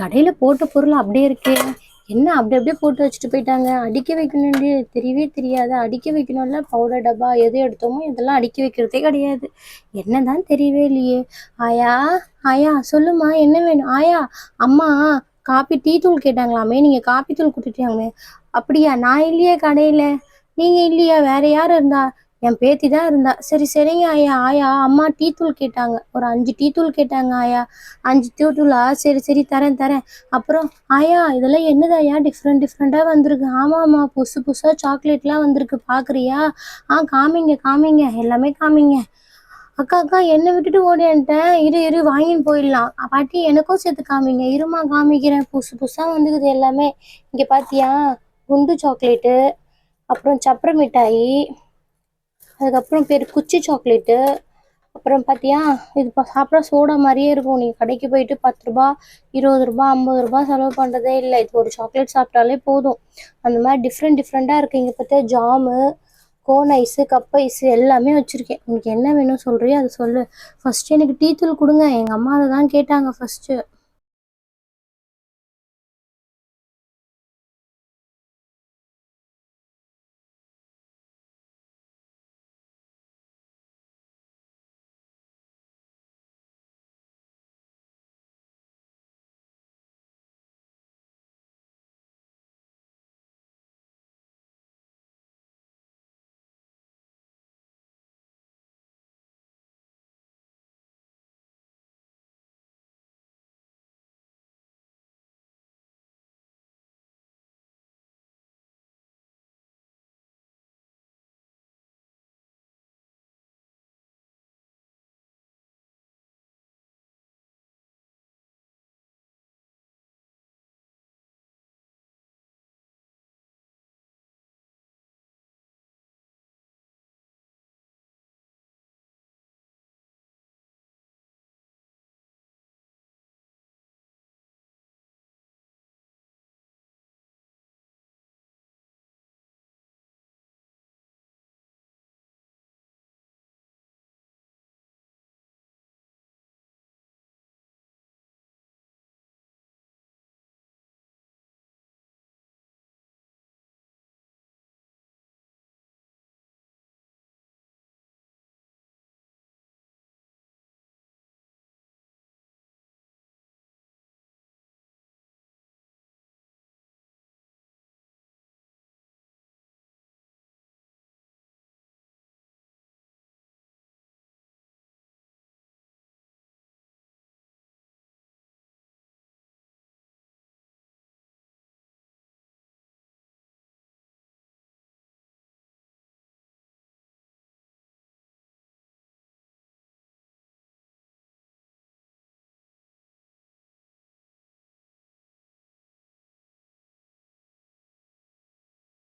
கடையில போட்ட பொருள் அப்படியே இருக்கே. என்ன அப்படி அப்படியே போட்டு வச்சுட்டு போயிட்டாங்க. அடிக்க வைக்கணும்னு தெரியவே தெரியாது. அடிக்க வைக்கணும்ல, பவுடர் டப்பா எது எடுத்தோமோ இதெல்லாம் அடிக்க வைக்கிறதே கிடையாது. என்னதான் தெரியவே இல்லையே. ஆயா, ஆயா சொல்லுமா, என்ன வேணும்? ஆயா, அம்மா காப்பி டீ தூள் கேட்டாங்களாமே, நீங்க காப்பி தூள் கொடுத்துட்டாங்களே. அப்படியா? நான் இல்லையே கடையில. நீங்க இல்லையா? வேற யார் இருந்தா? என் பேத்தி தான் இருந்தா. சரி சரிங்க ஆயா. ஆயா, அம்மா டீ தூள் கேட்டாங்க, ஒரு 5 டீ தூள் கேட்டாங்க ஆயா. 5 டீ தூளா? சரி சரி, தரேன் தரேன். அப்புறம் ஆயா, இதெல்லாம் என்னது ஆயா, டிஃப்ரெண்ட் டிஃப்ரெண்டா வந்திருக்கு? ஆமாம்மா, புதுசு புதுசா சாக்லேட்லாம் வந்திருக்கு, பாக்குறியா? காமிங்க காமிங்க, எல்லாமே காமிங்க. அக்கா அக்கா, என்னை விட்டுட்டு ஓடியான்ட்டேன். இரு இரு, வாங்கின்னு போயிடலாம். பாட்டி எனக்கும் சேர்த்து காமிங்க. இருமா காமிக்கிறேன். புதுசு புதுசா வந்துக்குது எல்லாமே. இங்க பாத்தியா? குண்டு சாக்லேட்டு, அப்புறம் சப்பர மிட்டாயி, அதுக்கப்புறம் பேர் குச்சி சாக்லேட்டு. அப்புறம் பார்த்தியா, இது சாப்பிட சோடா மாதிரியே இருக்கும். நீங்கள் கடைக்கு போயிட்டு 10 ரூபா, 20 ரூபா, 50 ரூபா செலவு பண்ணுறதே இல்லை. இது ஒரு சாக்லேட் சாப்பிட்டாலே போதும். அந்த மாதிரி டிஃப்ரெண்ட் டிஃப்ரெண்ட்டாக இருக்குது. இங்கே பார்த்தா jam, cone ice, cup ice எல்லாமே வச்சுருக்கேன். உனக்கு என்ன வேணும் சொல்கிறியோ அதை சொல்லு. ஃபஸ்ட்டு எனக்கு டீ தூள் கொடுங்க. எங்கள் அம்மா அதை தான் கேட்டாங்க ஃபஸ்ட்டு.